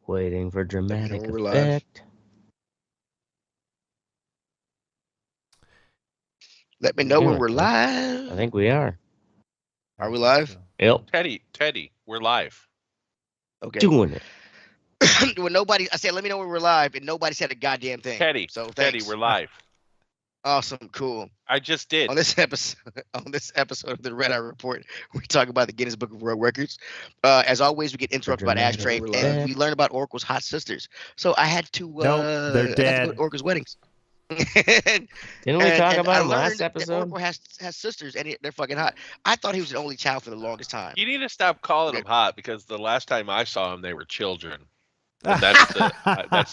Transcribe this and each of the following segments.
Waiting for dramatic we're live. effect. Let me know when we're live. I think we are. Are we live? Yep. Teddy, we're live. Okay. Doing it. When nobody, I said, let me know when we're live, and nobody said a goddamn thing. Teddy, so thanks. Teddy, we're live. Awesome, cool. I just did. On this episode of the RER Report, we talk about the Guinness Book of World Records. As always, we get interrupted by Ashtray, and we learn about Oracle's hot sisters. So I had to. Nope, they're dead. I had to go to Oracle's weddings. Didn't we talk about them last episode? Oracle has sisters, and they're fucking hot. I thought he was the only child for the longest time. You need to stop calling them hot, because the last time I saw them, they were children. And that's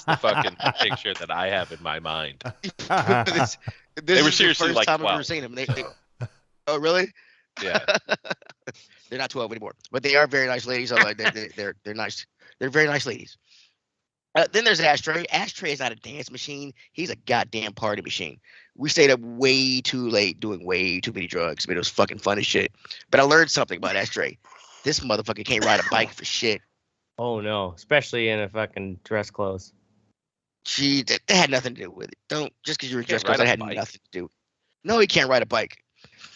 the fucking picture that I have in my mind. this they were is seriously the first like time 12. I've ever seen them. Oh, really? Yeah. They're not 12 anymore, but they are very nice ladies. They're nice. They're very nice ladies. Then there's Ashtray. Ashtray is not a dance machine. He's a goddamn party machine. We stayed up way too late doing way too many drugs. I mean, it was fucking fun as shit. But I learned something about Ashtray. This motherfucker can't ride a bike for shit. Oh no, especially in a fucking dress clothes. That had nothing to do with it. Don't just because you're dressed clothes, that had nothing to do. No, he can't ride a bike.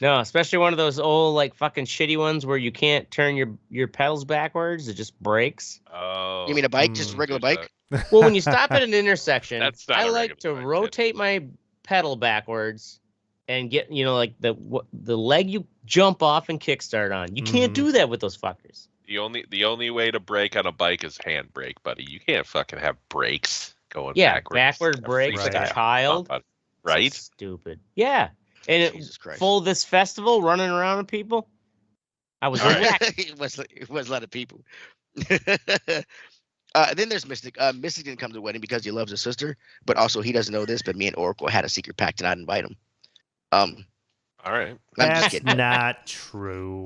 No, especially one of those old like fucking shitty ones where you can't turn your pedals backwards. It just breaks. Oh. You mean a bike? Just a regular bike? Well, when you stop at an intersection, I like to bike, rotate my pedal backwards and get, like the leg you jump off and kickstart on. You can't do that with those fuckers. The only way to brake on a bike is handbrake, buddy. You can't fucking have brakes going backwards. Backward brakes like a child. Right? So stupid. Yeah. And Jesus Christ. Full this festival running around with people. I was it was a lot of people. Then there's Mystic. Mystic didn't come to the wedding because he loves his sister, but also he doesn't know this. But me and Oracle had a secret pact to not invite him. All right. That's not true.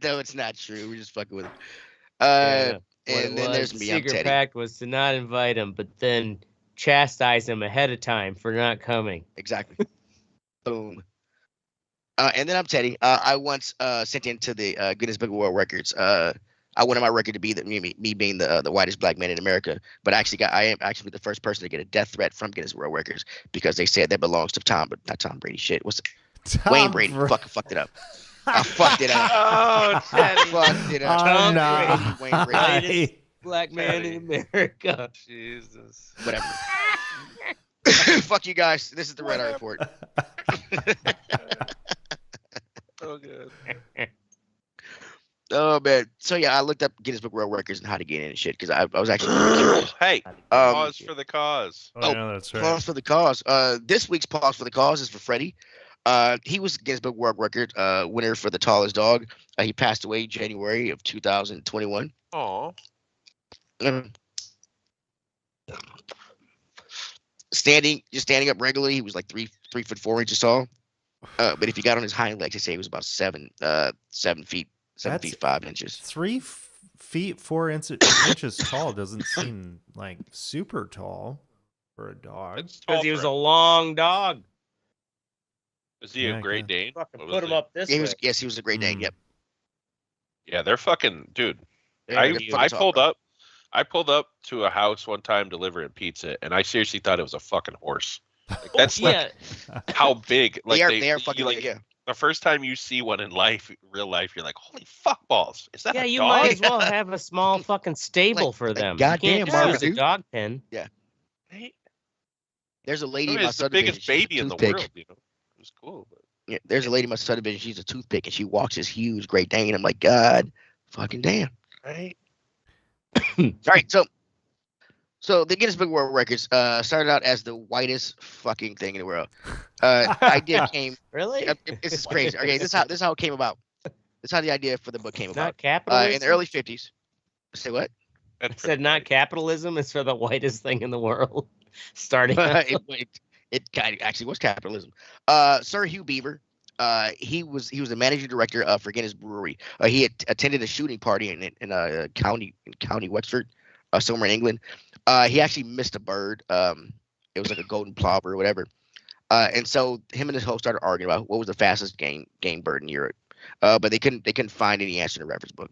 No, it's not true. We're just fucking with him. And then there's me. I'm secret Teddy. pact was to not invite him, but then chastise him ahead of time for not coming. Exactly. Boom. And then I'm Teddy. I once sent into the Guinness Book of World Records. I wanted my record to be me being the whitest black man in America, but I am actually the first person to get a death threat from Guinness World Records because they said that belongs to not Tom Brady. Shit, Wayne Brady? Fucked it up. I fucked it up. Oh, Teddy. Fucked it up. Tom no. Brady, Wayne Brady. Black man in America. Jesus. Whatever. Fuck you guys. This is the Red Eye Report. Oh, good. Oh man. So yeah, I looked up Guinness Book of World Records and how to get in and shit because I was actually curious. Hey, pause for the cause. Oh, yeah, that's right. Pause for the cause. This week's pause for the cause is for Freddie. He was Guinness Book World Record winner for the tallest dog. He passed away January of 2021. Oh. Standing up regularly, he was like 3'4" tall. But if you got on his hind legs, they say he was about 7 feet 5 inches. 3 feet 4 inches tall doesn't seem like super tall for a dog. Because he was a long dog. Is he a Great Dane? Fucking put him up this way. He was a Great Dane. Yep. Yeah, they're fucking dude. Yeah, I pulled up to a house one time delivering pizza, and I seriously thought it was a fucking horse. Like, that's like how big. Like they are fucking like, yeah. The first time you see one in real life, you're like, holy fuck balls. Is that a you dog? might as well have a small fucking stable for them. Goddamn, you can't just use a dog pen. Yeah. Hey, There's a lady in it's my the subdivision. biggest baby in the world, you know. It was cool. But... Yeah, there's a lady in my subdivision. She's a toothpick, and she walks this huge Great Dane. I'm like, God, fucking damn. Right. All right, so the Guinness Book of World Records started out as the whitest fucking thing in the world. Idea came. Really? This is crazy. Okay, this is how it came about. This is how the idea for the book came Not about. capitalism. In the early 50s. Say what? I said not capitalism is for the whitest thing in the world. Starting. It kind of actually was capitalism. Sir Hugh Beaver. He was the managing director for Guinness Brewery. He had attended a shooting party in a county Wexford, somewhere in England. He actually missed a bird. It was like a golden plover or whatever. And so him and his host started arguing about what was the fastest game bird in Europe. But they couldn't find any answer in the reference book.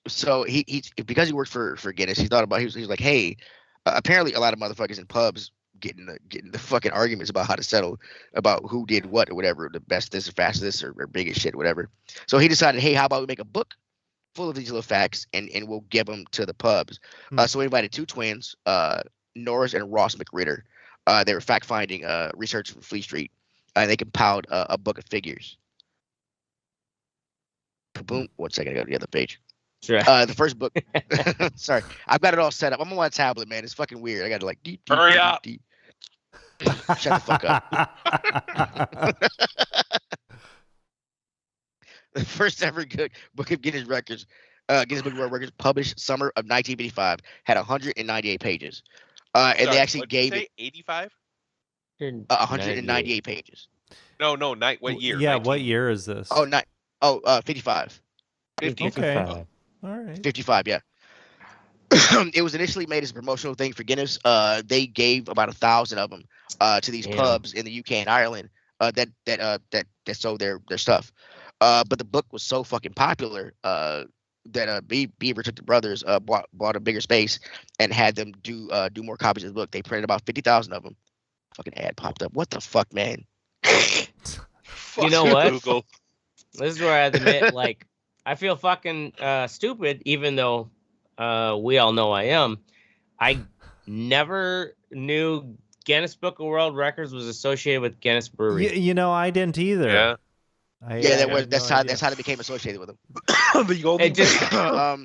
So he because he worked for Guinness, he thought about he was like, hey, apparently a lot of motherfuckers in pubs getting the fucking arguments about how to settle about who did what or whatever, the best this or fast this or biggest shit, whatever. So he decided, hey, how about we make a book full of these little facts and we'll give them to the pubs. So we invited two twins, Norris and Ross McRitter. They were fact finding researchers from Fleet Street, and they compiled a book of figures. Boom. 1 second, I go to the other page. Sure. The first book. Sorry, I've got it all set up. I'm on my tablet, man. It's fucking weird. I got to like hurry up. Shut the fuck up. The first ever book of Guinness Records, Guinness Book of World Records, published summer of 1985, had 198 pages. And Sorry, they actually what'd you gave say, it 85? 198 pages. No, what year? Yeah, 19? what year is this? 55. 50. Okay. Oh. All right. 55, yeah. It was initially made as a promotional thing for Guinness. They gave about 1,000 of them to these pubs in the UK and Ireland that sold their stuff. But the book was so fucking popular that Beaver took the brothers bought a bigger space and had them do more copies of the book. They printed about 50,000 of them. Fucking ad popped up. What the fuck, man? You know what? Google. This is where I admit, like, I feel fucking stupid, even though we all know I am. I never knew Guinness Book of World Records was associated with Guinness Brewery. You know, I didn't either. Yeah. That's how they became associated with them. It just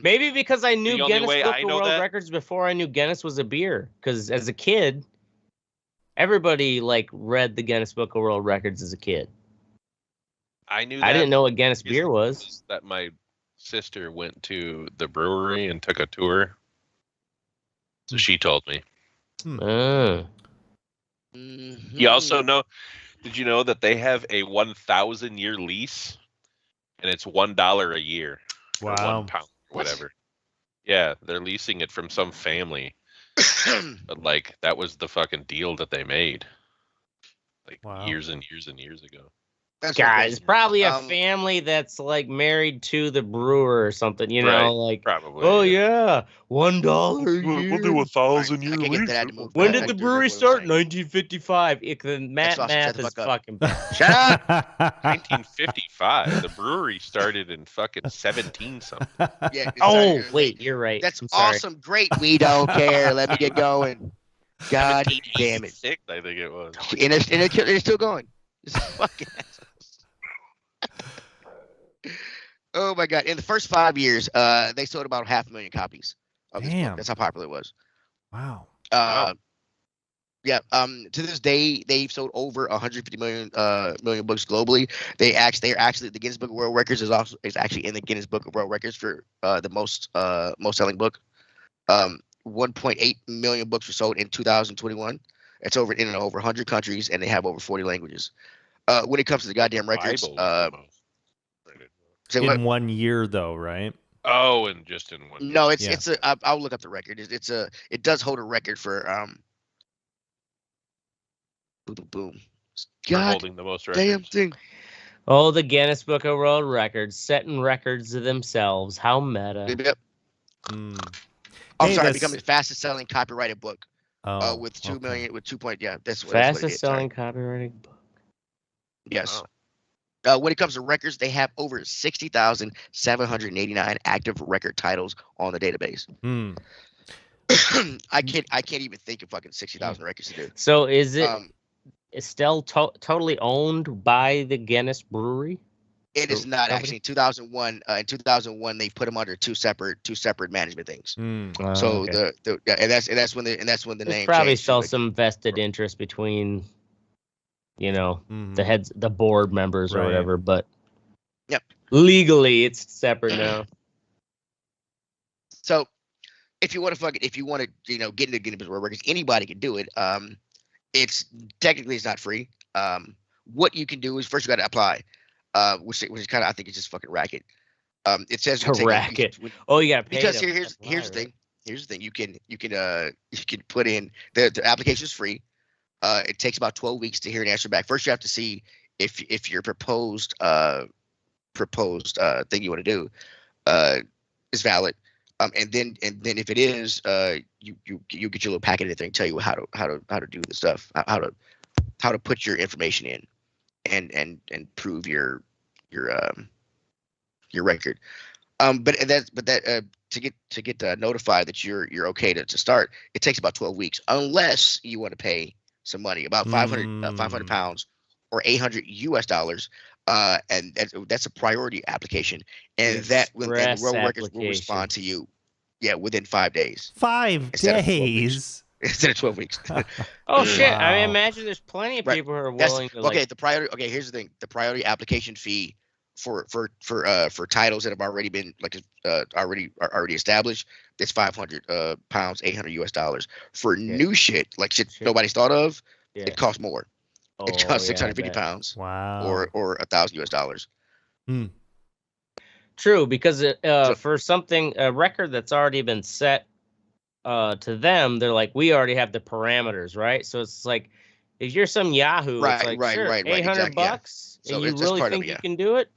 maybe because I knew The only Guinness way Book I of know World that- Records before I knew Guinness was a beer. Because as a kid, everybody like read the Guinness Book of World Records as a kid. I knew. I didn't know what Guinness is- beer was. That my sister went to the brewery and took a tour. So she told me. You also know. Did you know that they have a 1,000-year lease, and it's $1 a year, or Wow. £1, or whatever. Yeah, they're leasing it from some family, but like that was the fucking deal that they made, like Wow. years and years and years ago. That's Guys, crazy. probably a family that's like married to the brewer or something, you know, Right, like Probably. oh yeah, $1 a year. We'll do 1,000-year I can't get lease. that to move. When I did can the do brewery exactly what start? I'm saying. 1955. The math Shut the is fuck up. fucking bad. Shut up. 1955. The brewery started in fucking 17 something. Yeah, Oh sorry. wait, you're right. That's I'm sorry. awesome. Great. We don't care. Let me get going. God damn it. 1786, I think it was. And it's still going. It's fucking assholes. Oh my god! In the first 5 years, they sold about 500,000 copies of this book. Damn. That's how popular it was. Wow. Yeah. To this day, they've sold over 150 million books globally. They're actually the Guinness Book of World Records is actually in the Guinness Book of World Records for the most selling book. 1.8 million books were sold in 2021. It's over in over 100 countries, and they have over 40 languages. When it comes to the goddamn records, Bible was the most printed. say what? In 1 year, though, right? Oh, and just in one. No, Yeah. I'll look up the record. It does hold a record for boom. For God holding the most damn records. thing. Oh, the Guinness Book of World Records, setting records of themselves. How meta. Yep. Mm. I'm Hey, sorry, that's- becoming the fastest selling copyrighted book. Oh, With 2 okay. million, with 2 point, yeah, that's what Fastest it is, selling sorry. copyrighted book. Yes. Oh. When it comes to records, they have over 60,789 active record titles on the database. Mm. I can't even think of fucking 60,000 records to do. So is it Um, still totally owned by the Guinness Brewery? it is not company? actually. In 2001, they put them under two separate management things. Mm. So okay. and that's when the There's name probably changed to, still like, some vested interest between, you know, Mhm. the heads, the board members or Right. whatever. But Yep. legally, it's separate now. So if you want to get into Guinness World Records, anybody can do it. It's technically it's not free. What you can do is first you got to apply, which is kind of I think it's just fucking racket. It says It's a racket. Oh, you got to pay. because to here's apply, the thing. right? Here's the thing. You can put in the application is free. It takes about 12 weeks to hear an answer back. First, you have to see if your proposed thing you want to do is valid. And then if it is, you get your little packet and thing tell you how to do the stuff, how to put your information in, and prove your record. But to get notified that you're okay to start, it takes about 12 weeks, unless you want to pay some money, about 500 pounds or $800 and that's a priority application, and the World Records will respond to you, within 5 days. 5 days instead of 12 weeks. Oh shit! Wow. I imagine there's plenty of people who are willing to. Okay, the priority. Okay, here's the thing: the priority application fee for titles that have already been already established, it's 500 pounds, $800. For new shit, like shit nobody's thought of, it costs more. It costs 650 pounds. Wow. Or $1,000. True, because for something, a record that's already been set to them, they're like, we already have the parameters, right? So it's like, if you're some Yahoo, it's like, sure, $800 bucks, and you really think you can do it?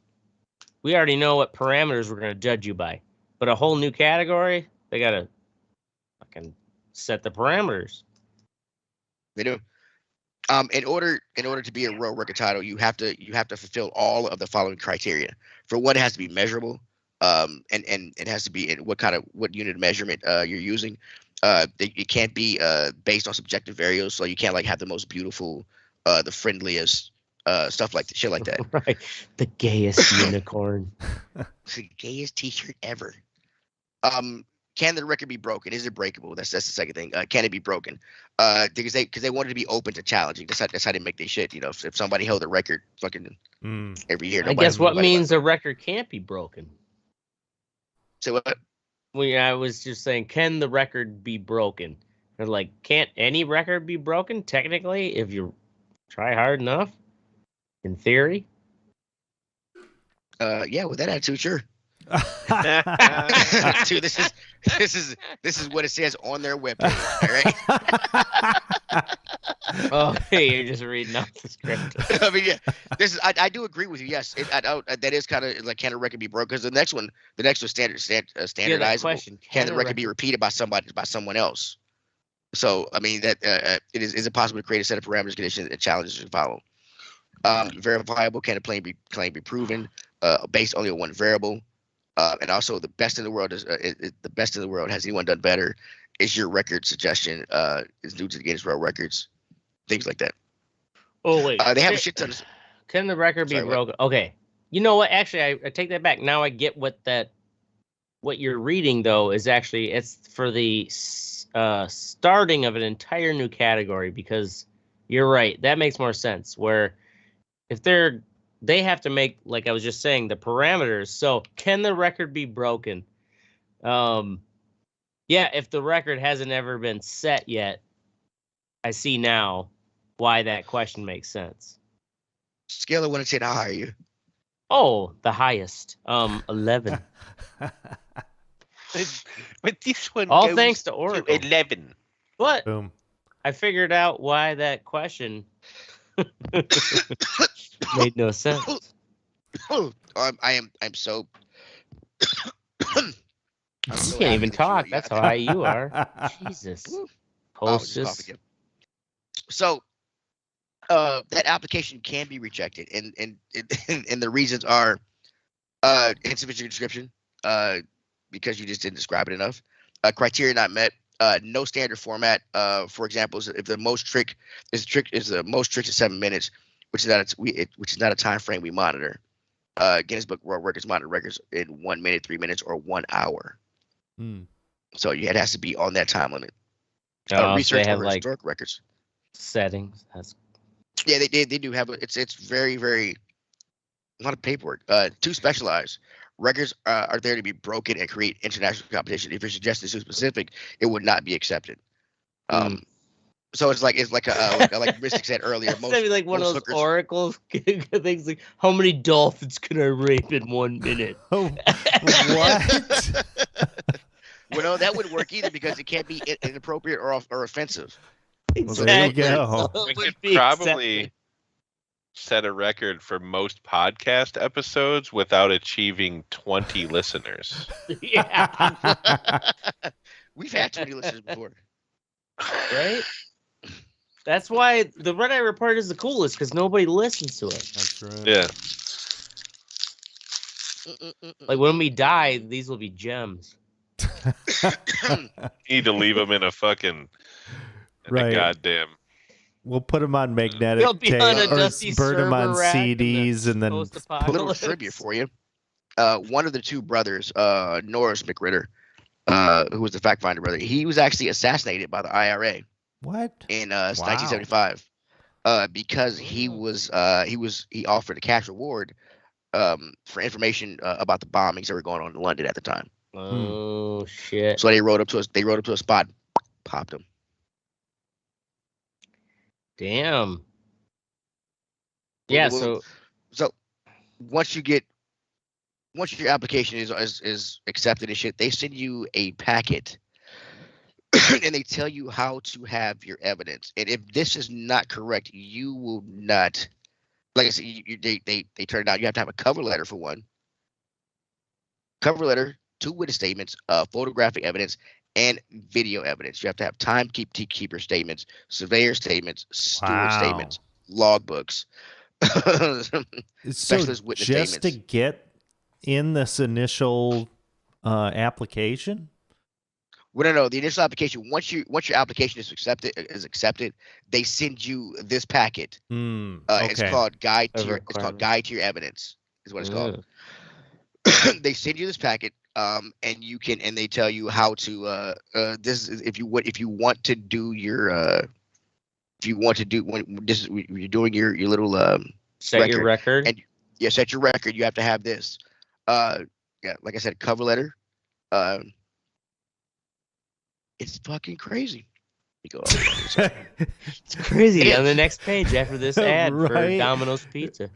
We already know what parameters we're going to judge you by. But a whole new category, they got to fucking set the parameters. They do. In order to be a world record title, you have to fulfill all of the following criteria. For one, it has to be measurable, and it has to be in what unit of measurement you're using. It can't be based on subjective variables, so you can't like have the most beautiful, the friendliest stuff like shit like that. Right, the gayest unicorn, the gayest T-shirt ever. Can the record be broken? Is it breakable? That's the second thing. Can it be broken? Because they wanted to be open to challenging. That's how they make their shit. You know, if somebody held a record fucking every year, I guess what means a record can't be broken. So what? I was just saying, can the record be broken? They're like, can't any record be broken? Technically, if you try hard enough, in theory. Yeah, with that attitude, sure. Dude, this is what it says on their webpage. All right. Oh, hey, you're just reading off the script. I mean, yeah, this is. I do agree with you. Yes, that is kind of like, can a record be broken? Because the next one standardized. Can the record be repeated by someone else? So I mean that is it possible to create a set of parameters, conditions, and challenges to follow? Verifiable. Can a claim be proven based only on one variable? And also, the best in the world is the best in the world. Has anyone done better? Is your record suggestion is new to the Guinness World Records? Things like that. Oh wait, they have a shit ton of. Can the record be broken? Okay, you know what? Actually, I take that back. Now I get what you're reading though is actually it's for the starting of an entire new category, because you're right. That makes more sense. Where if they have to make, like I was just saying, the parameters. So can the record be broken? Yeah, if the record hasn't ever been set yet, I see now why that question makes sense. Scale of 1 to 10, how high are you? Oh, the highest. 11. But this one all goes thanks to Oracle. 11. What? Boom. I figured out why that question made no sense. I'm so. You can't even talk. That's how high you are. Jesus. Hostess. So, that application can be rejected, and the reasons are insufficient description, because you just didn't describe it enough. Criteria not met. No standard format. For example, if the most trick is 7 minutes, which is not a time frame we monitor. Guinness Book World Records monitor records in 1 minute, 3 minutes, or 1 hour. So it has to be on that time limit. Research they have like historic records settings. They do have it's very, very a lot of paperwork. Too specialized. Records are there to be broken and create international competition. If you're suggesting too specific, it would not be accepted. So it's like like Mystic said earlier. Most like one of those Oracle things, like how many dolphins can I rape in 1 minute? Oh, what? Well, no, that wouldn't work either, because it can't be inappropriate or offensive. Well, there you go. We could probably set a record for most podcast episodes without achieving 20 listeners. Yeah. We've had 20 listeners before. Right? That's why the Red Eye Report is the coolest, because nobody listens to it. That's right. Yeah. Like when we die, these will be gems. You need to leave them in a fucking Right. goddamn. We'll put them on magnetic They'll be tape on a or dusty burn them on server rack in the CDs and then Little Post-apocalypse. trivia for you. One of the two brothers, Norris McRitter, who was the fact finder brother, he was actually assassinated by the IRA what? in 1975 because he offered a cash reward for information about the bombings that were going on in London at the time. Oh shit! So they rode up to a spot, popped him. Damn. Yeah. So once your application is accepted and shit, they send you a packet and they tell you how to have your evidence. And if this is not correct, you will not. Like I said, they turn it out. You have to have a cover letter for one. Cover letter, 2 witness statements, photographic evidence, and video evidence. You have to have timekeeper statements, surveyor statements, steward statements, logbooks, specialist witness just statements. to get in this initial application? Well, no. The initial application, once your application is accepted, they send you this packet. Okay. It's called Guide to Your Evidence. Is what it's called. They send you this packet, and they tell you how to this is if you want to do your when you're doing your little set your record. And set your record. You have to have this. Like I said, cover letter. It's fucking crazy. It's crazy. On the next page after this ad for Domino's Pizza.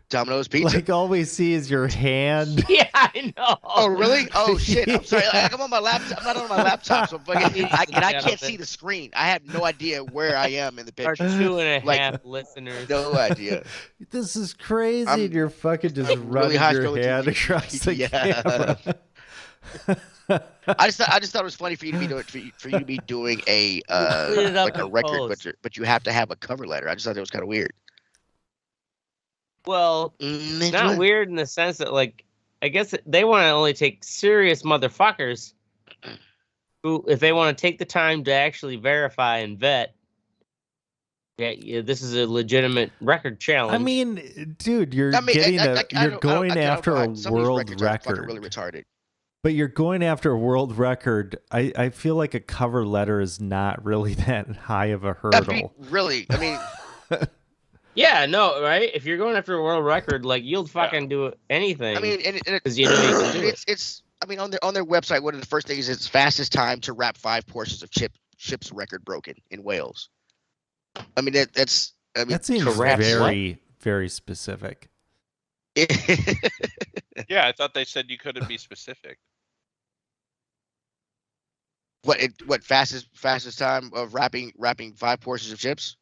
Domino's Pizza. Like all we see is your hand. Yeah, I know. Oh, really? Oh, shit. I'm sorry. I'm on my laptop. I'm not on my laptop, so I can't see the screen. I have no idea where I am in the picture. Our 2.5 listeners. No idea. This is crazy. And you're fucking just I'm running really your hand across the camera. I just thought it was funny for you to be doing a like a record, but you have to have a cover letter. I just thought it was kind of weird. Well, not weird in the sense that, like, I guess they want to only take serious motherfuckers who, if they want to take the time to actually verify and vet, yeah, this is a legitimate record challenge. I mean, dude, you're going after a world record. Really retarded. But you're going after a world record. I feel like a cover letter is not really that high of a hurdle. I mean. Yeah, no, right? If you're going after a world record, like, you'll fucking do anything. I mean, because you know you can do it. It's. I mean, on their website, one of the first things is fastest time to wrap 5 portions of chips record broken in Wales. I mean, that seems very, very specific. Yeah, I thought they said you couldn't be specific. What fastest time of wrapping 5 portions of chips?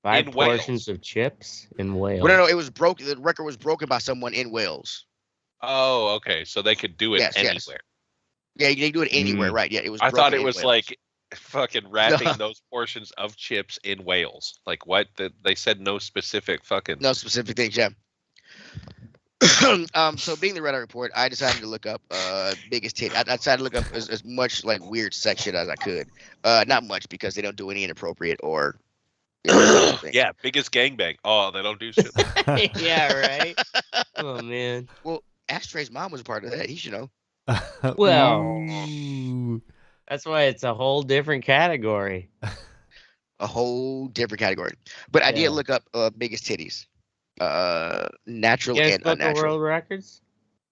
5 portions of chips in Wales. Well, no, it was broken. The record was broken by someone in Wales. Oh, okay. So they could do it anywhere. Yeah, they do it anywhere, right? Yeah, it was. I thought it was Wales. like fucking wrapping those portions of chips in Wales. Like what? They said no specific things. Yeah. So being the Red Eye Report, I decided to look up biggest hit. I decided to look up as much like weird sex shit as I could. Not much because they don't do any inappropriate or. Yeah, biggest gangbang. Oh, they don't do shit. Yeah, right. Oh man. Well, Ashtray's mom was a part of that. He should know. Well, that's why it's a whole different category. A whole different category. But I did look up biggest titties. Natural and unnatural. World records?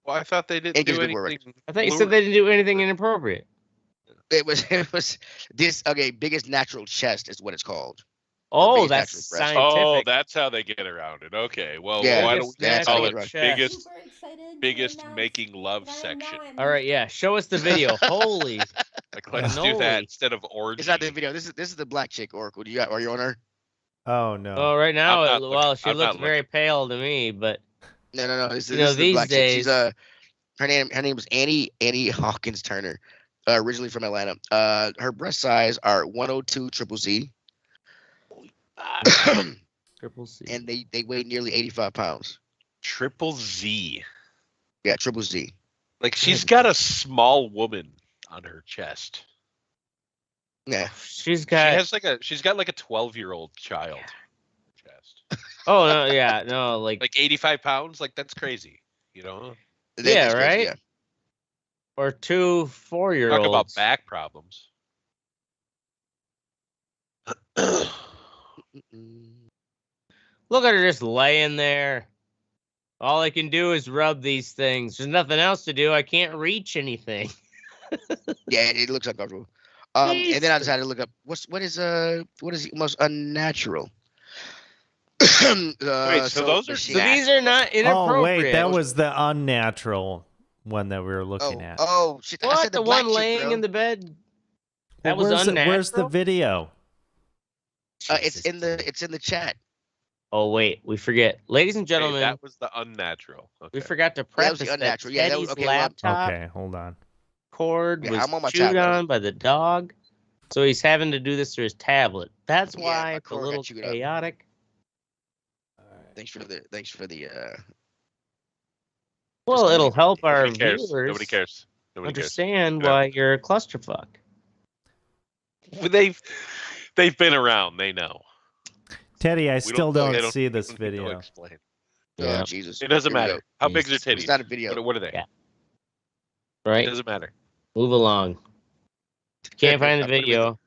Well, I thought they didn't do anything. I thought you said they didn't do anything inappropriate. It was this biggest natural chest is what it's called. Oh, that's scientific. Oh, that's how they get around it. Okay, well, why don't we call it biggest making love section? All right, yeah, show us the video. Holy, like let's do that instead of orgy. It's not the video. This is the black chick, Oracle. Are you on her? Oh no. Oh, right now, I'm not well, she I'm not looks very pale to me, but No. This You know, is the these black chick. She's days- her name was Annie Hawkins Turner, originally from Atlanta. Her breast size are 102 triple Z, Triple C. and they weigh nearly 85 pounds. Triple Z. Yeah, triple Z. Like she's got a small woman on her chest. Yeah. She's got. She's got like a 12-year-old child chest. Oh no, yeah, no, Like 85 pounds. Like that's crazy. You know. Yeah, That's crazy, right? Or 2 4-year-olds. Talk about back problems. Yeah. Look at her just laying there. All I can do is rub these things. There's nothing else to do. I can't reach anything. Yeah, it looks uncomfortable. And then I decided to look up what is the most unnatural. Wait, so those are So these are not inappropriate. Oh wait, that was the unnatural one that we were looking at. Oh shit! I What? said The black one chick, laying bro. in the bed? That Well, was unnatural. Where's the video? It's in the chat. Oh wait, we forget, ladies and Hey, gentlemen. that was the unnatural. Okay. We forgot to That was preface the that unnatural. Yeah, that was- Teddy's okay, well, laptop Okay, hold on. cord Yeah, was I'm on my chewed tablet. on by the dog, so he's having to do this through his tablet. That's Yeah, why my it's a cord got little chewed up. chaotic. Thanks for the. Well, it'll help our Nobody cares. viewers Nobody cares. Nobody cares. understand Yeah. why you're a clusterfuck. Well, they've been around. They know. Teddy, I We still they don't see this we don't need to video. explain. Yeah. Oh Jesus! It doesn't Here we matter. go. How big's their Jesus. titties? It's not a video. What are they? Yeah. It Right? doesn't matter. Move along. Can't find the I'm putting them in video.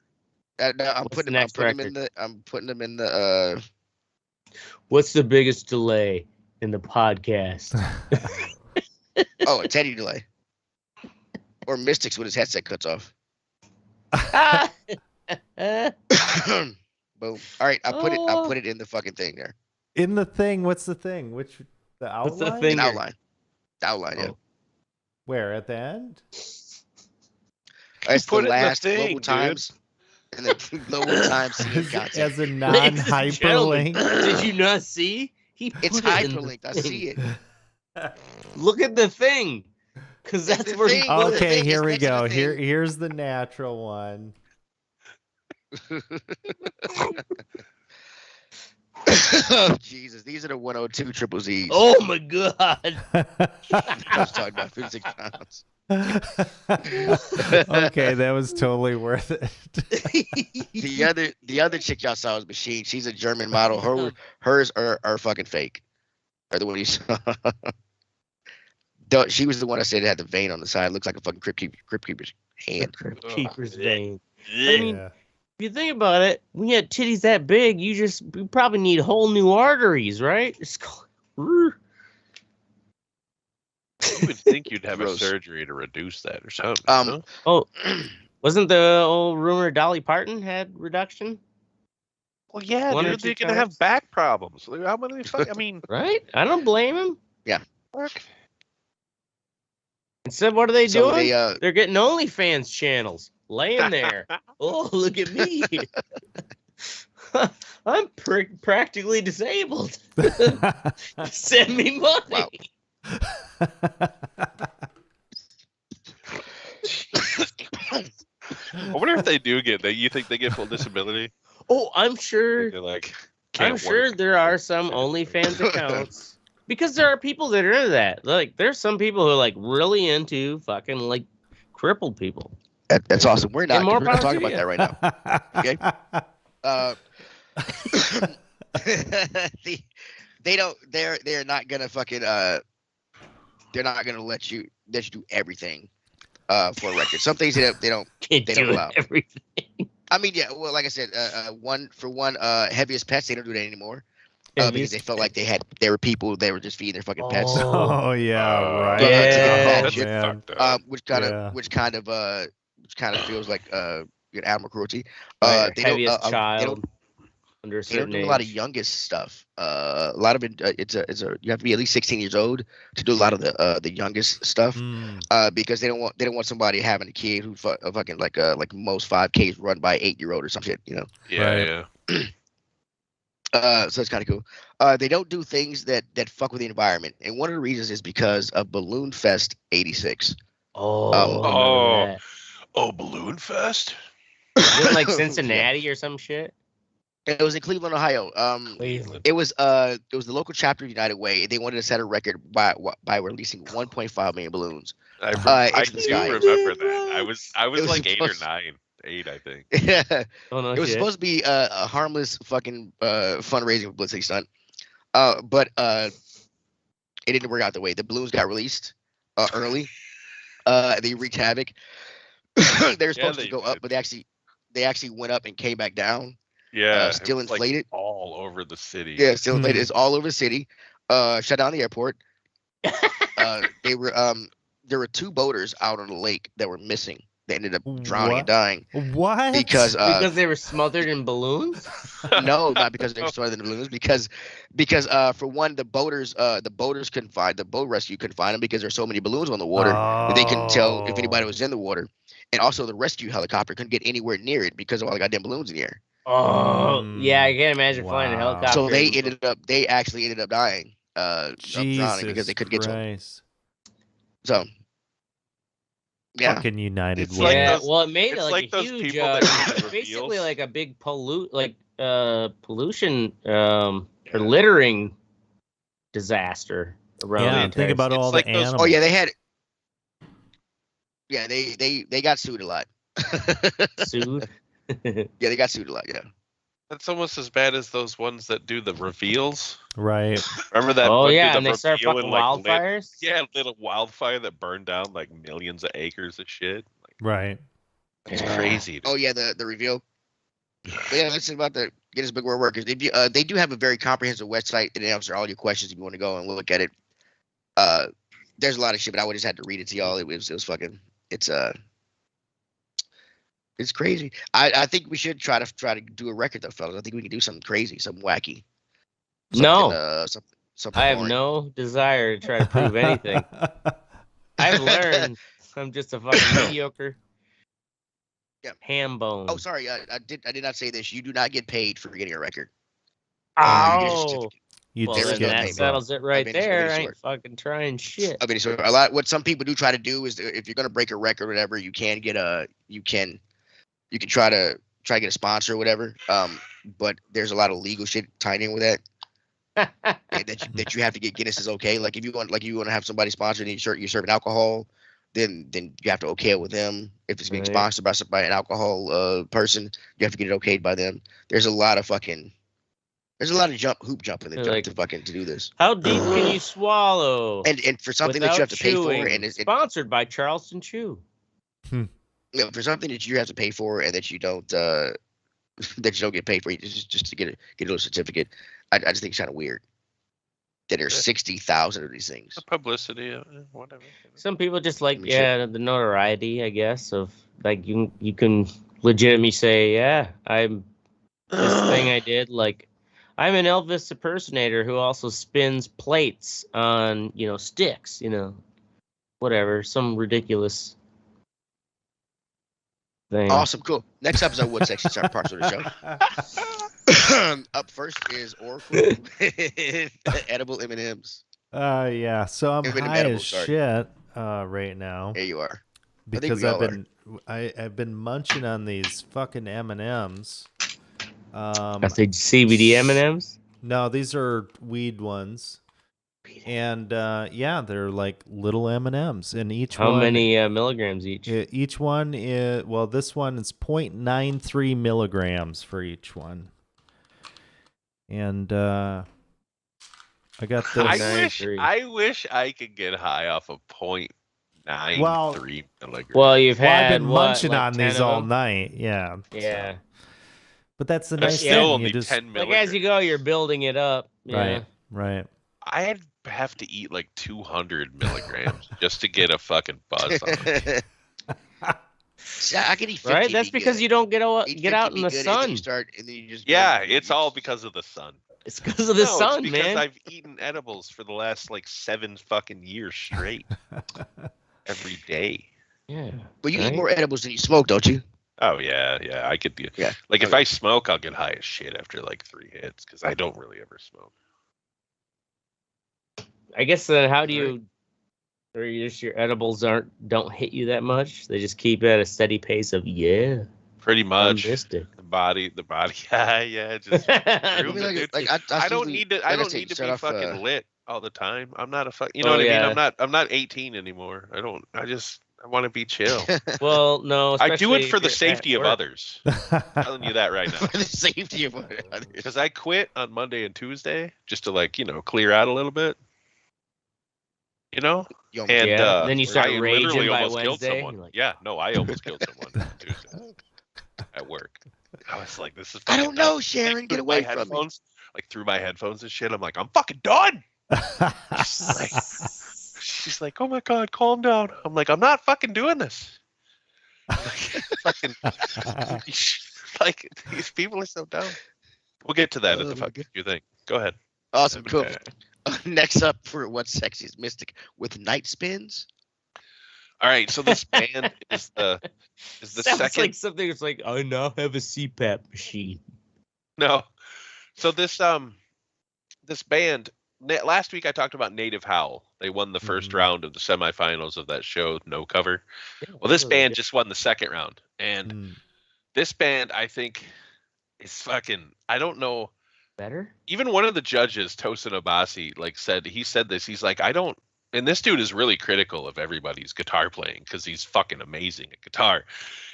No, I'm What's putting the them. next I'm putting them in the. What's the biggest delay in the podcast? Oh, a Teddy delay. Or Mystics when his headset cuts off. Boom. All right, I put it in the fucking thing there. In the thing, what's the thing? Which the outline? What's the An thing? outline. The outline, yeah. Oh. Where at the end? It's Put the it in the last thing, Global dude. Times and the Global Times scene content. As a Ladies and gentlemen, non-hyperlink. Did you not see? He It's put it in the hyperlinked. I thing. see it. Look at the thing, because It's that's the where. thing. He put it. Okay, thing is here we next to the go. thing. Here's the natural one. Oh, Jesus, these are the 102 triple Z's. Oh my god! I was talking about 56 pounds. Okay, that was totally worth it. The other chick y'all saw was Machine. She's a German model. Hers are fucking fake. Or the one you saw. She was the one I said had the vein on the side. Looks like a fucking crypt keeper's hand. Keeper's vein. I mean, Yeah. if you think about it, when you had titties that big, you probably need whole new arteries, right? Just go. You would think you'd have a Gross. surgery to reduce that or something. Um, no? Wasn't the old rumor Dolly Parton had reduction? Well, yeah, one or dude, two they're gonna have times? back problems. How many? I mean, Right? I don't blame him. fuck. Instead, what are they so doing? they They're getting OnlyFans channels, laying there. Oh, look at me. I'm practically disabled. Send me money. Wow. I wonder if they do get that. You think they get full disability? Oh, I'm sure. They're like, I'm can't sure work. there are some OnlyFans accounts because there are people that are into that. Like, there's some people who are like really into fucking like crippled people. that's awesome. We're not. And more We're not power talking to about you. that right now. They don't. They're not gonna fucking. They're not gonna let you do everything. For a record, some things they don't. Can't They do don't allow. everything. I mean, yeah. Well, like I said, heaviest pets. They don't do that anymore. Because they felt like there were people they were just feeding their fucking pets. Oh yeah, right. Yeah. That's Oh, man. fucked up. Which kind of feels like animal cruelty. Right, They don't, heaviest they child don't under a They don't certain do age. a lot of youngest stuff. A lot of it, you have to be at least 16 years old to do a lot of the youngest stuff. Mm. Because they don't want somebody having a kid who fucking like most 5Ks run by 8-year-old or some shit. You know. Yeah, Right. yeah. So it's kind of cool. They don't do things that fuck with the environment, and one of the reasons is because of Balloon Fest '86. Oh, Balloon Fest. is it like Yeah. Cincinnati or some shit? It was in Cleveland, Ohio. Cleveland. It was the local chapter of United Way. They wanted to set a record by releasing 1.5 million balloons. I Into the do sky. remember that. I was It was like 8 or supposed- 9. 8, I think. Yeah. Oh no It was shit. supposed to be a harmless fucking fundraising publicity stunt, but it didn't work out the way. The balloons got released early. They wreaked havoc. They were supposed to go up, but they actually went up and came back down. Yeah, Still it was, like, inflated. all over the city. Yeah, still inflated. It's all over the city. Shut down the airport. There were 2 boaters out on the lake that were missing. They ended up drowning and dying What? because they were smothered in balloons. no, not because they were smaller than the balloons. Because for one, the boat rescue couldn't find them because there's so many balloons on the water that they couldn't tell if anybody was in the water. And also, the rescue helicopter couldn't get anywhere near it because of all the goddamn balloons in the air. Oh, yeah, I can't imagine flying a Wow. helicopter. So they actually ended up dying, of drowning because they couldn't get to them. Christ. So, yeah. Fucking United It's Way. like Yeah, those- well, it made it it's like, like a those huge, people that do the basically reveals. like a big pollution or littering disaster around the Yeah, entire think about It's all like the those- animals. Oh yeah, they had. Yeah, they got sued a lot. sued. Yeah, they got sued a lot. Yeah. That's almost as bad as those ones that do the reveals. Right. Remember that? Oh one yeah, did and the they start reveal fucking and, like, lit- wildfires. Yeah, lit a wildfire that burned down like millions of acres of shit. Like, Right. it's Yeah. crazy. Dude. Oh yeah, the reveal. But yeah, that's about the Guinness Book of World Records. They do have a very comprehensive website that answers all your questions if you want to go and look at it. There's a lot of shit, but I would just had to read it to y'all. It was fucking. It's crazy. I think we should try to do a record though, fellas. I think we can do something crazy, something wacky. No, Something I have boring. no desire to try to prove anything. I've learned I'm just a fucking mediocre ham bone. Oh, sorry. I did not say this. You do not get paid for getting a record. Oh, You well, there then is no that payment. settles it right Of any there. I sort. ain't fucking trying shit. I mean, so what some people do try to do is if you're gonna break a record or whatever, you can try to get a sponsor or whatever. But there's a lot of legal shit tied in with that. that you have to get Guinness is okay. Like if you want to have somebody sponsored and you're serving alcohol, then you have to okay it with them. If it's being Right. sponsored by an alcohol person, you have to get it okayed by them. There's a lot of hoop jumping Like- to do this. How deep can you swallow? And for something that you have to pay for, and sponsored by Charleston Chew. for something that you have to pay for and that you don't get paid for, just to get a little certificate. I just think it's kind of weird that there's 60,000 of these things. The publicity, whatever. Some people just like I mean, the notoriety, I guess, of like you can legitimately say, yeah, I'm this thing I did. Like I'm an Elvis impersonator who also spins plates on sticks, whatever, some ridiculous thing. Awesome, cool. Next episode, what section start parts of the show? Up first is Oracle edible M&Ms. Yeah. So I'm Give it a high medical as start. shit right now There you are. because we all are. I've been munching on these fucking M&Ms. I think CBD M&Ms. No, these are weed ones. And yeah, they're like little M&Ms, and each How one. many milligrams each? Each one is this one is 0.93 milligrams for each one. And I got this. I wish I could get high off of 0.93 milligrams. Well, you've Well, I've had been what, munching like on 10 these of all them? night. Yeah. Yeah. So. But that's the That's nice still thing. only You just 10 Like milligrams. as you go, you're building it up. Yeah. right. I'd have to eat like 200 milligrams just to get a fucking buzz on it. See, I can eat 50. Right? That's because you don't get out in the And then sun. you start, and then you just Yeah, it's all because of the sun. It's because of the No, sun, it's because man. I've eaten edibles for the last like 7 fucking years straight. Every day. Yeah. But you right? eat more edibles than you smoke, don't you? Oh yeah, I could do. Yeah. Like if I smoke, I'll get high as shit after like 3 hits because I don't really ever smoke. I guess how do you, or your edibles don't hit you that much? They just keep at a steady pace of Pretty much. Mystic. The body, yeah. Just I mean, I don't need to. I don't need to be fucking lit all the time. I'm not a fuck. You know what I mean? I'm not 18 anymore. I want to be chill. Well, no. I do it for the safety of others. I'm telling you that right now. For the safety of others. Because I quit on Monday and Tuesday just to clear out a little bit. And then you start raging by almost killed Wednesday. someone. Yeah, no, I almost killed someone on Tuesday at work. I was like, "This is." I don't know, Sharon. Get away from me. Like through my headphones and shit. I'm like, I'm fucking done. She's like, oh my god, calm down. I'm like, I'm not fucking doing this. Like these people are so dumb. We'll get to that at the fucking thing. Go ahead. Awesome, cool. Next up for What's Sexiest Mystic with Night Spins. All right, so this band is the Sounds second. like something that's like, I now have a CPAP machine. No, so this band. Last week I talked about Native Howl. They won the first round of the semifinals of that show, No Cover. Well, this band just won the second round, and this band I think is fucking. I don't know. Better. Even one of the judges, Tosin Abasi, said this. He's like, I don't. And this dude is really critical of everybody's guitar playing because he's fucking amazing at guitar.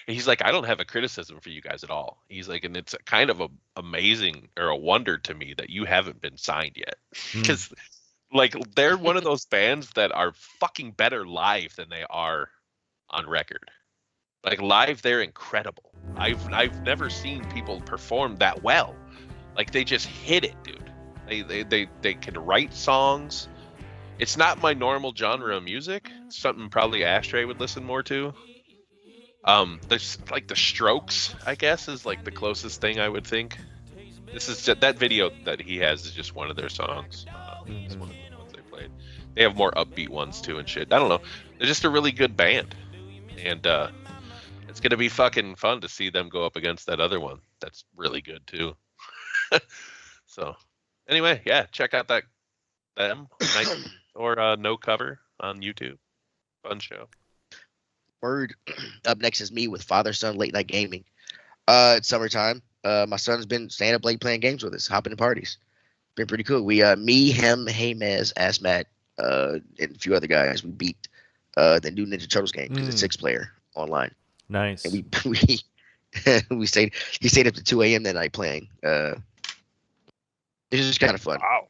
And he's like, I don't have a criticism for you guys at all. He's like, and it's kind of amazing or a wonder to me that you haven't been signed yet. Because like they're one of those bands that are fucking better live than they are on record. Like live, they're incredible. I've never seen people perform that well. Like they just hit it, dude. They can write songs. It's not my normal genre of music. It's something probably Ashtray would listen more to. There's like the Strokes, I guess, is like the closest thing I would think. This is just, that video that he has is just one of their songs. It's one of the ones they played. They have more upbeat ones too and shit. I don't know. They're just a really good band, and it's gonna be fucking fun to see them go up against that other one that's really good too. So, anyway, yeah, check out them or No Cover on YouTube. Fun show. Word. Up next is me with Father Son Late Night Gaming. It's summertime. My son's been staying up late playing games with us, hopping to parties. Been pretty cool. We me, him, Haymez, Asmat, and a few other guys. We beat the new Ninja Turtles game because it's 6-player online. Nice. And we stayed. He stayed up to 2 a.m. that night playing. It's just kind of fun. Wow.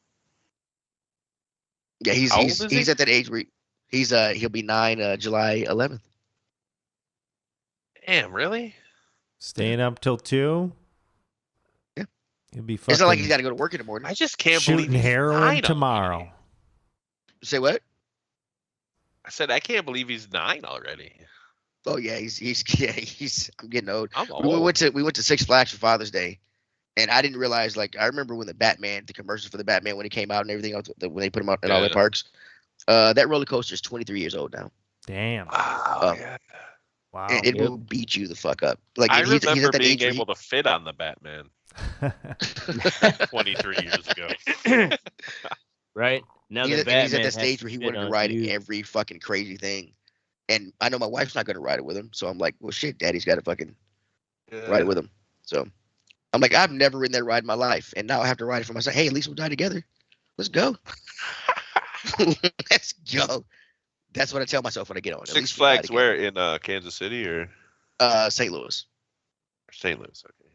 Yeah, he's at that age where he'll be 9 July 11th. Damn, really? Staying up till 2? Yeah. He'll be fucking. It's not like he's got to go to work in the morning. I just can't believe shooting heroin tomorrow. Say what? I said I can't believe he's 9 already. Oh yeah, he's I'm getting old. I'm old. We went to Six Flags for Father's Day, and I didn't realize, like, I remember when the commercials for the Batman when it came out and everything else, when they put them out in all the parks. That roller coaster is 23 years old now. Damn. Wow. Yeah. Wow. It will beat you the fuck up. Like I he's remember at that being age able to fit on the Batman 23 years ago. Right now, he's at that stage where he wanted to ride every. every fucking crazy thing, and I know my wife's not going to ride it with him. So I'm like, well, shit, Daddy's got to fucking ride it with him. So I'm like, I've never ridden that ride in my life, and now I have to ride it for myself. Hey, at least we'll die together. Let's go. Let's go. That's what I tell myself when I get on. Six Flags where, in Kansas City or? St. Louis. St. Louis, okay.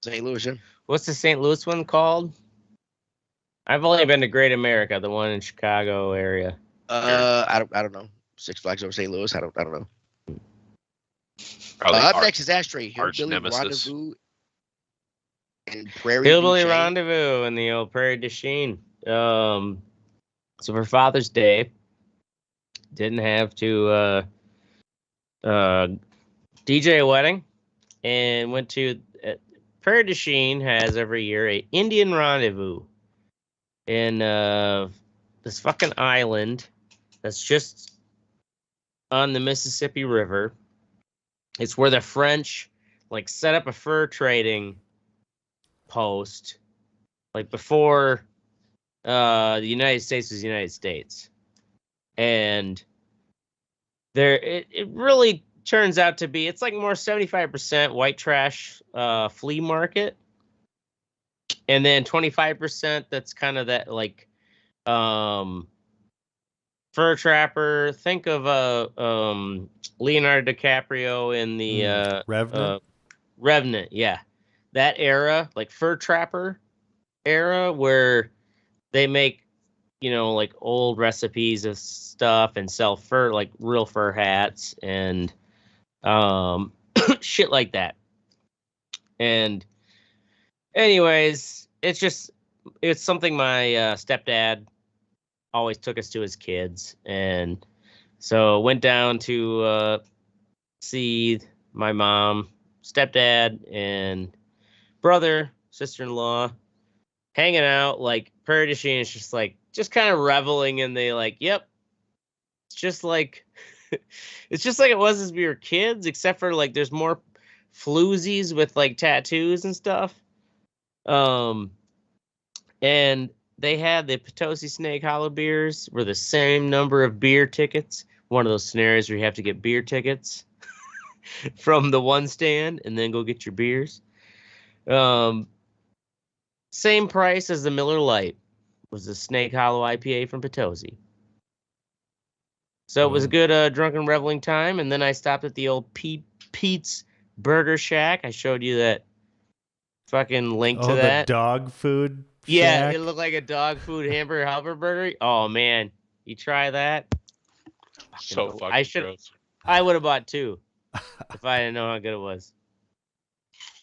St. Louis, yeah. What's the St. Louis one called? I've only been to Great America, the one in Chicago area. I don't know. Six Flags over St. Louis. I don't know. Up next is Ashtray. Hillbilly Rendezvous and Prairie Hillbilly du Chien. Rendezvous in the old Prairie du Chien. So for Father's Day, didn't have to DJ a wedding, and went to Prairie du Chien has every year a Indian rendezvous in this fucking island that's just on the Mississippi River. It's where the French like set up a fur trading post, like before the United States was the United States, and it really turns out to be, it's like more 75% white trash flea market, and then 25% that's kind of that like fur trapper. Think of Leonardo DiCaprio in the Revenant. Revenant, yeah, that era, like fur trapper era, where they make, you know, like old recipes of stuff and sell fur, like real fur hats and shit like that. And anyways, it's something my stepdad always took us to as kids, and so went down to see my mom, stepdad, and brother, sister-in-law hanging out. Like Prairie du Chien is just kind of reveling in the like, yep, it's just like it was as we were kids, except for like there's more floozies with like tattoos and stuff. And they had the Potosi Snake Hollow beers were the same number of beer tickets. One of those scenarios where you have to get beer tickets from the one stand and then go get your beers. Same price as the Miller Lite was the Snake Hollow IPA from Potosi. So it was a good drunken reveling time. And then I stopped at the old Pete's Burger Shack. I showed you that fucking link to that. The dog food Yeah, shack? it looked like a dog food hamburger burger. Oh man, you try that? So fucking gross. I would have bought 2 if I didn't know how good it was.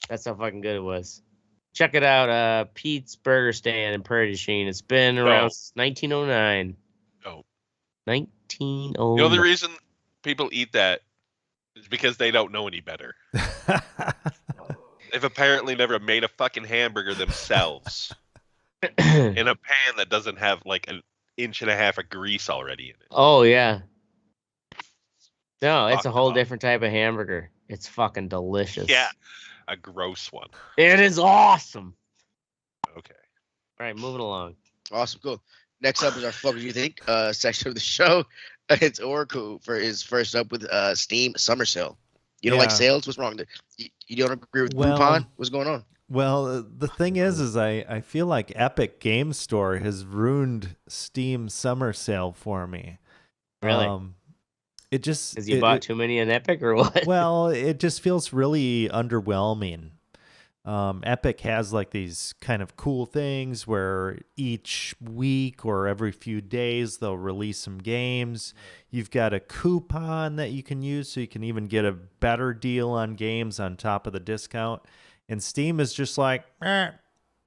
That's how fucking good it was. Check it out, Pete's Burger Stand in Prairie du Chien. It's been around since 1909. Oh. 1909. The only reason people eat that is because they don't know any better. They've apparently never made a fucking hamburger themselves in a pan that doesn't have like an inch and a half of grease already in it. Oh, yeah. No, it's a whole different type of hamburger. It's fucking delicious. Yeah, a gross one. It is awesome. Okay. All right, moving along. Awesome, cool. Next up is our Fuck What You Think section of the show. It's Oracle for his first up with Steam Summer Sale. You don't like sales? What's wrong? You don't agree with Groupon? What's going on? Well, the thing is I feel like Epic Game Store has ruined Steam Summer Sale for me. Really? It just because you bought too many in Epic or what? Well, it just feels really underwhelming. Epic has like these kind of cool things where each week or every few days they'll release some games. You've got a coupon that you can use so you can even get a better deal on games on top of the discount. And Steam is just like,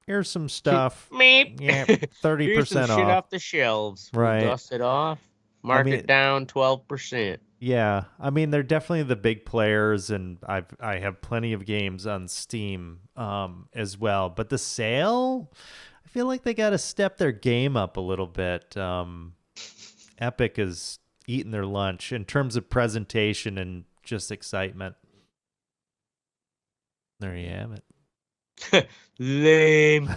here's some stuff. Meep. Yeah, 30% Here's some off. shit off the shelves. Right. We'll dust it off. Mark it down 12%. Yeah, I mean they're definitely the big players, and I have plenty of games on Steam as well. But the sale, I feel like they got to step their game up a little bit. Epic is eating their lunch in terms of presentation and just excitement. There you have it. Lame.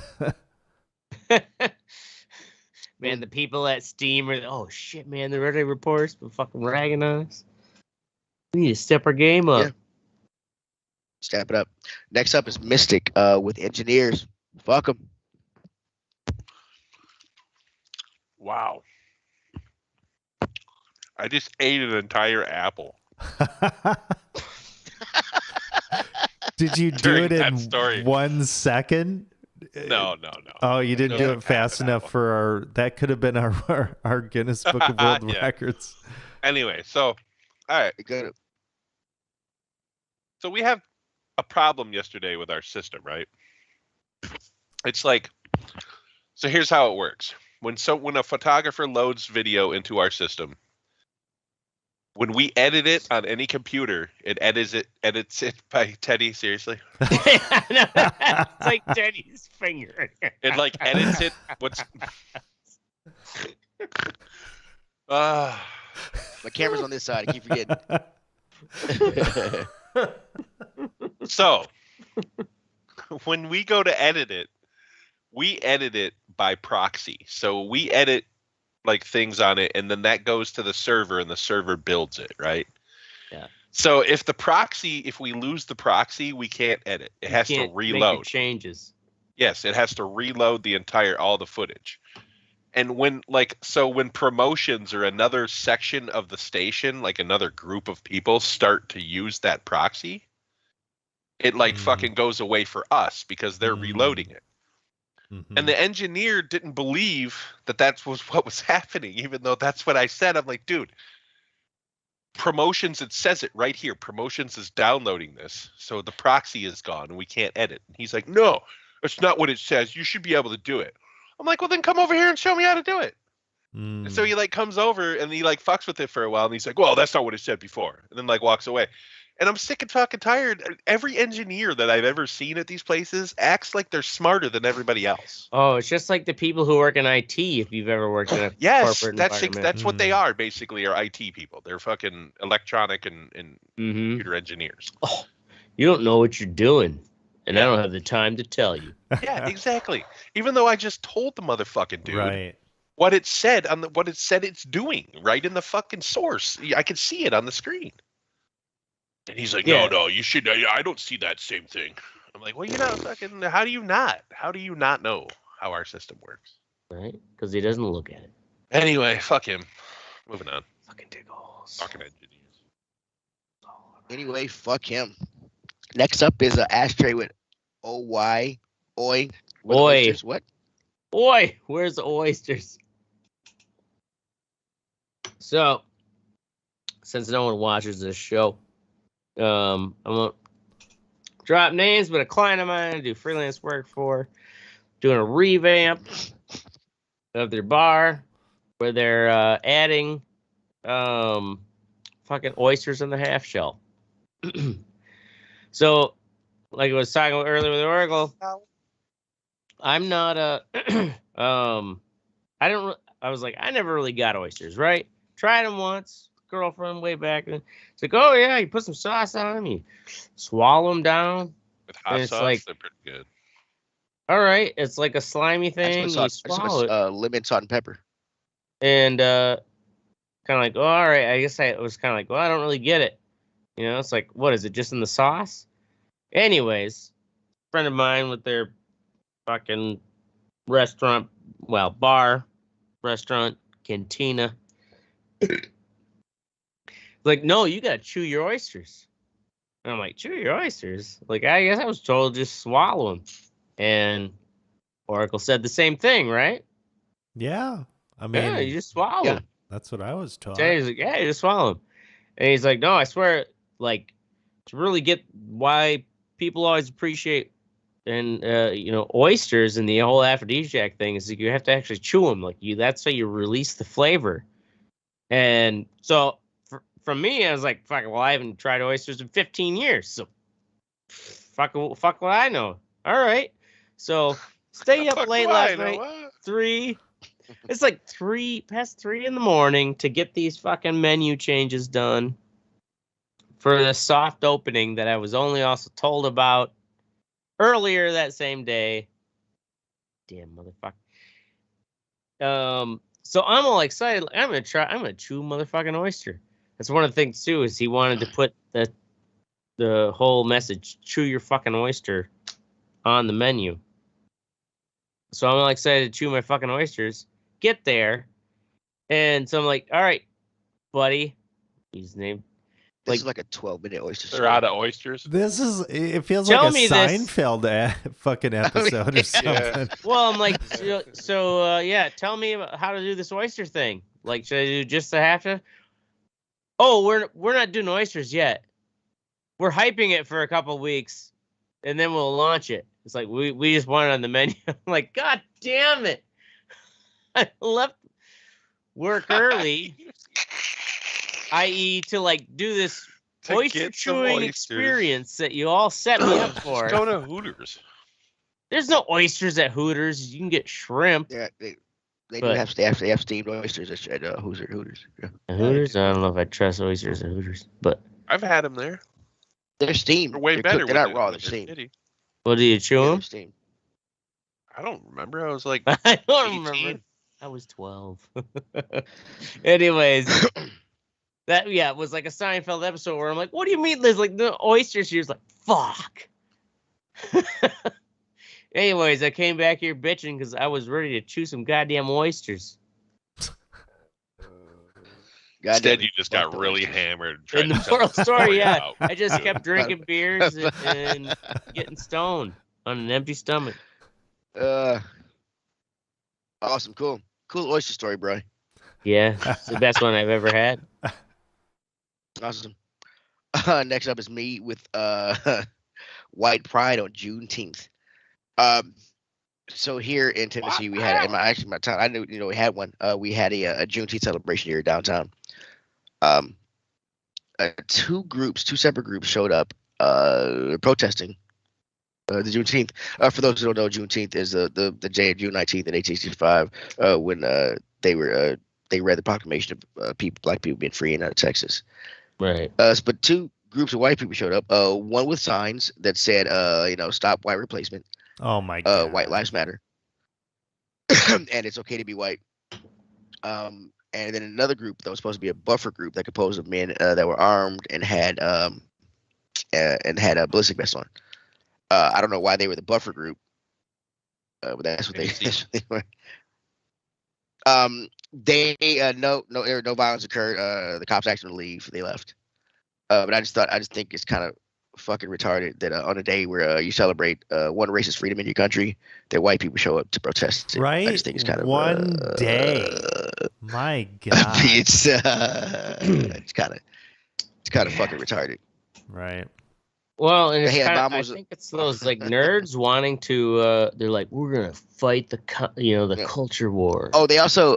Man, the people at Steam are, oh shit, man, the Reddit reports been fucking ragging on us. We need to step our game up. Yeah. Step it up. Next up is Mystic with Engineers. Fuck them. Wow. I just ate an entire apple. Did you do it in 1 second? No. Oh, you didn't do it fast enough for our. That could have been our Guinness Book of World Records. Anyway, so all right, good. So we have a problem yesterday with our system, right? It's like, so here's how it works. When a photographer loads video into our system, when we edit it on any computer, it edits it by Teddy. Seriously, it's like Teddy's finger. It like edits it. My camera's on this side. I keep forgetting. So when we go to edit it, we edit it by proxy. So we edit like things on it, and then that goes to the server, and the server builds it, right? Yeah. So if we lose the proxy, we can't edit. It has to reload. Make the changes. Yes, it has to reload all the footage. And when promotions or another section of the station, like another group of people start to use that proxy, it fucking goes away for us because they're reloading it. Mm-hmm. And the engineer didn't believe that was what was happening, even though that's what I said. I'm like, dude, promotions, it says it right here. Promotions is downloading this. So the proxy is gone and we can't edit. And he's like, no, that's not what it says. You should be able to do it. I'm like, well, then come over here and show me how to do it. And so he comes over and he fucks with it for a while. And he's like, well, that's not what it said before. And then walks away. And I'm sick and fucking tired. Every engineer that I've ever seen at these places acts like they're smarter than everybody else. Oh, it's just like the people who work in IT. If you've ever worked in a corporate environment. That's what they are basically. Are IT people. They're fucking electronic and computer engineers. Oh, you don't know what you're doing, and I don't have the time to tell you. Yeah, exactly. Even though I just told the motherfucking dude Right. what it said what it said it's doing right in the fucking source. I could see it on the screen. And he's like, no, you should. I don't see that same thing. I'm like, well, you're not fucking. How do you not? How do you not know how our system works? Right? Because he doesn't look at it. Anyway, fuck him. Moving on. Fucking diggles. Fucking engineers. Anyway, fuck him. Next up is an ashtray with oi. With Oi. oysters. What? Oi, where's the oysters? So, since no one watches this show, I won't drop names, but a client of mine I do freelance work for, doing a revamp of their bar where they're adding fucking oysters in the half shell. So, like I was talking about earlier with Oracle, I'm not I was like, I never really got oysters, right? Tried them once. Girlfriend way back then. It's like, oh yeah, you put some sauce on them, you swallow them down. With hot sauce, they're pretty good. All right, it's like a slimy thing. You swallow it. Lemon, salt, and pepper. And kind of like, oh, all right. I guess I was kind of like, well, I don't really get it. You know, it's like, what is it? Just in the sauce? Anyways, friend of mine with their fucking restaurant, bar, restaurant, cantina. Like, no, you gotta chew your oysters. And I'm like, chew your oysters? Like, I guess I was told just swallow them. And Oracle said the same thing, right? Yeah. I mean, yeah, you just swallow them. That's what I was taught. He's like, yeah, you just swallow them. And he's like, no, I swear, like, to really get why people always appreciate and oysters and the whole aphrodisiac thing is that you have to actually chew them. Like, that's how you release the flavor. And so from me, I was like, fuck, well, I haven't tried oysters in 15 years. So fuck what I know. All right. So stay up late last night. 3. It's like past 3 in the morning to get these fucking menu changes done for the soft opening that I was only also told about earlier that same day. Damn motherfucker. So I'm all excited. I'm gonna chew motherfucking oyster. That's one of the things too, is he wanted to put the whole message, chew your fucking oyster, on the menu. So I'm all excited to chew my fucking oysters. Get there. And so I'm like, all right, buddy. His name. This is like a 12-minute oyster. They're out of oysters. It feels like a Seinfeld fucking episode or something. Yeah. Well, I'm like, yeah, tell me about how to do this oyster thing. Like, should I do just the half to? Oh, we're not doing oysters yet. We're hyping it for a couple weeks, and then we'll launch it. It's like, we just want it on the menu. I'm like, God damn it. I left work early, i.e. to like do this oyster chewing experience that you all set me up for. Just go to Hooters. There's no oysters at Hooters. You can get shrimp. Yeah, they have steamed oysters at Hooters. Yeah. At Hooters? I don't know if I trust oysters at Hooters, but I've had them there. They're steamed. They're way They're better. cooked. They're when not raw. when They're they're steamed. shitty. Well, do you chew Yeah, them? they're steamed. I don't remember. I was like I don't 18. remember. I was 12. Anyways, it was like a Seinfeld episode where I'm like, "What do you mean there's like the oysters?" She was like, "Fuck." Anyways, I came back here bitching because I was ready to chew some goddamn oysters. Instead, you just got really hammered. In the trying moral to story, yeah, out. I just kept drinking beers and getting stoned on an empty stomach. Awesome, cool oyster story, bro. Yeah, it's the best one I've ever had. Awesome. Next up is me with white pride on Juneteenth. So here in Tennessee, we had in my town. I knew we had one. We had a Juneteenth celebration here downtown. Two separate groups showed up protesting the Juneteenth. For those who don't know, Juneteenth is the day of June 19th in 1865 when they read the proclamation of black people being free and out of Texas. Right. But two groups of white people showed up. One with signs that said, stop white replacement. Oh my God. White lives matter. And it's okay to be white. And then another group that was supposed to be a buffer group that composed of men that were armed and had ballistic vests on. I don't know why they were the buffer group, but that's what they were. No violence occurred. The cops asked them to leave. They left. But I just think it's kind of fucking retarded that on a day where you celebrate one racist freedom in your country, that white people show up to protest. Right? I just think it's kind of one day. My God. It's kind of fucking retarded. Right. Well, and it's Hey, kinda, Mom I was- think it's those like nerds wanting to. They're like, we're gonna fight the culture war. Oh, they also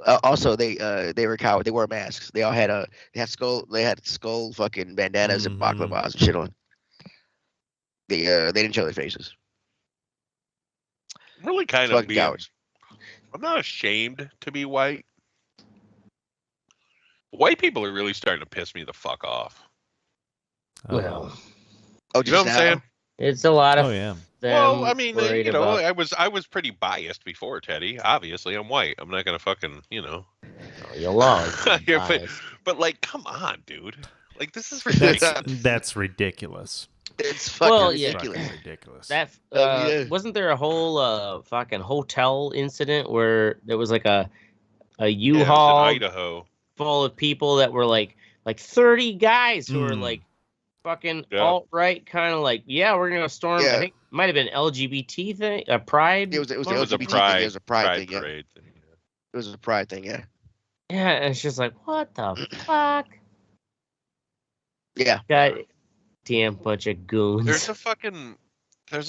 they were cowards. They wore masks. They all had skull fucking bandanas and baklavas and shit on. They didn't show their faces. Really kind Fucking of being, cowards. I'm not ashamed to be white. White people are really starting to piss me the fuck off. Well, Oh, You know what I'm saying? it's a lot of. Oh yeah. Them Well, I mean, worried about- I was pretty biased before, Teddy. Obviously, I'm white. I'm not gonna fucking, Oh, you'll love. Yeah, but like, come on, dude. Like, this is ridiculous. That's ridiculous. It's fucking Well, yeah. ridiculous. Fucking ridiculous. That Yeah. wasn't there a whole fucking hotel incident where there was like a Yeah, it was in U-Haul Idaho. full of people that were like 30 guys who were like fucking Yeah. alt-right, kind of like, yeah, we're gonna storm. Yeah. I think it might have been LGBT thing, a pride. It was It was LGBT a thing. pride. It was a pride thing. Yeah. parade thing. It was a pride thing. Yeah. Yeah, and it's just like, what the fuck? Yeah. God damn bunch of goons. There's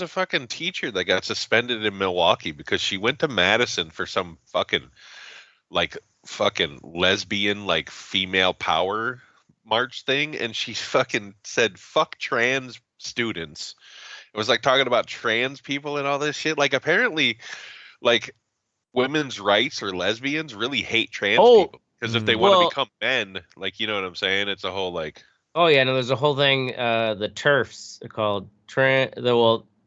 a fucking teacher that got suspended in Milwaukee because she went to Madison for some fucking lesbian female power march thing, and she fucking said fuck trans students. It was like talking about trans people and all this shit. Like, apparently, like, women's rights or lesbians really hate trans people because if they want to become men, like, you know what I'm saying? It's a whole like. Oh yeah, no, there's a whole thing. The TERFs are called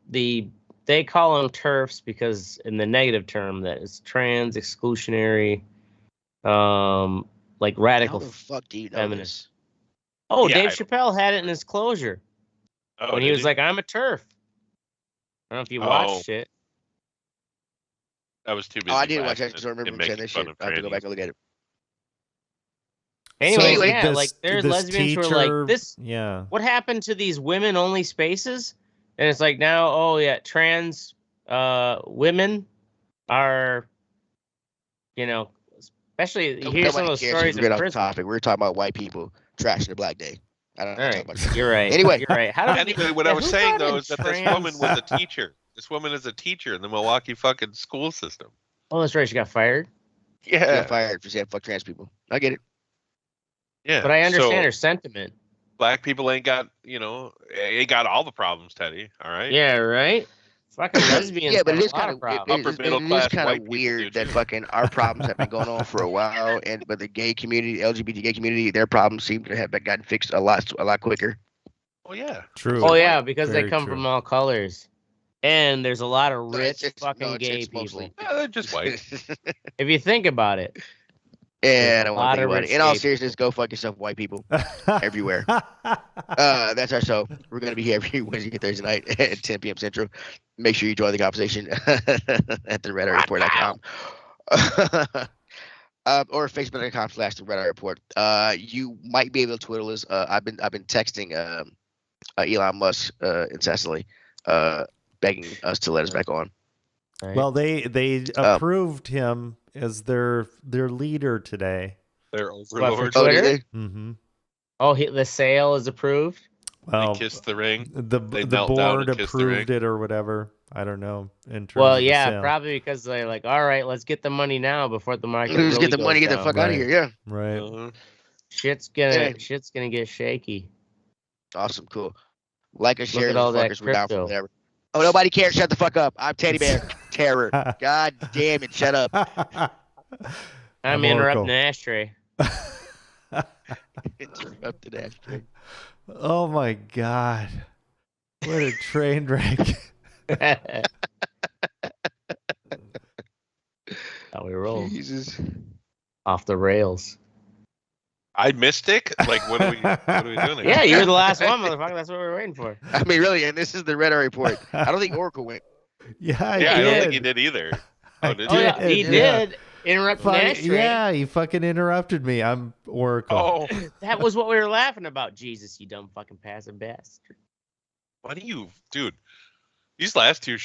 they call them TERFs because in the negative term that is trans exclusionary, like radical How the fuck do you know feminist. this? Oh, Yeah, Dave Chappelle had it in his closure when he was like, "I'm a TERF." I don't know if you watched it. I was too busy. Oh, I did watch laughing it. I just don't and remember saying making this fun shit. of I have to go trannies. back and look at it. Anyways, So, yeah, this- like there's this lesbians who are teacher- like, "This, Yeah. what happened to these women-only spaces?" And it's like now, oh yeah, trans women are, especially you hear some of those stories Get in off the prison. topic. We're talking about white people trashing the black day. I don't know. All What to talk right, about. you're right. Anyway. you're right. How do Anyway, what I was who saying brought though in is that this trans- woman was a teacher. This woman is a teacher in the Milwaukee fucking school system. Oh, that's right. She got fired. She Yeah, got fired for saying fuck trans people. I get it. yeah. But I understand So, her sentiment. black people ain't got ain't got all the problems, Teddy. All right. Yeah, right. Fucking lesbians. Yeah, but have it is a lot kind of of problems. Upper middle class kind white of people weird do that too. fucking our problems have been going on for a while, but the gay community, LGBT gay community, their problems seem to have gotten fixed a lot quicker. Oh yeah. True. Oh yeah, because they Very come true. from all colors, and there's a lot of rich fucking gay it's people. mostly- Yeah, they're just white. If you think about it, Yeah, a I don't want lot to think of about rich it. In all gay seriousness, go fuck yourself, white people. Everywhere. That's our show. We're going to be here every Wednesday and Thursday night at 10 p.m. Central. Make sure you join the conversation at the RER.com. Or Facebook.com/the Red Eye Report. You might be able to twiddle us. I've been texting Elon Musk incessantly, begging us to let us back on. right? Well, they approved him as their leader today. They're What, for overlords. Oh, Twitter? did Mm-hmm. Oh, the sale is approved. Well, They kissed the ring. the They knelt down board and kissed the approved ring. it or whatever. I don't know. In terms Well, of the yeah, sale. probably because they're like, all right, let's get the money now before the market. they? Just really get the money, goes get the down. fuck out of Right. here. Yeah. Right. Uh-huh. Shit's Yeah. gonna get shaky. Awesome. Cool. Like and Look share at the all that fuckers. We're down for crypto. whatever. Oh, nobody cares. Shut the fuck up. I'm Teddy Bear. Terror. God damn it. Shut up. I'm Oracle. interrupting the ashtray. Interrupted ashtray. Oh my god. What a train wreck. How we roll Jesus. off the rails. I missed it. Like, what are we doing? Yeah, you're the last one, motherfucker. That's what we were waiting for. I mean, really, and this is the Red Eye Report. I don't think Oracle went. Yeah, Yeah, I don't did. think he did either. Oh, did Oh you? yeah, he Yeah. did interrupt the ashtray. Yeah, he fucking interrupted me. I'm Oracle. Oh, That was what we were laughing about. Jesus, you dumb fucking passive bastard. what do you, dude? These last two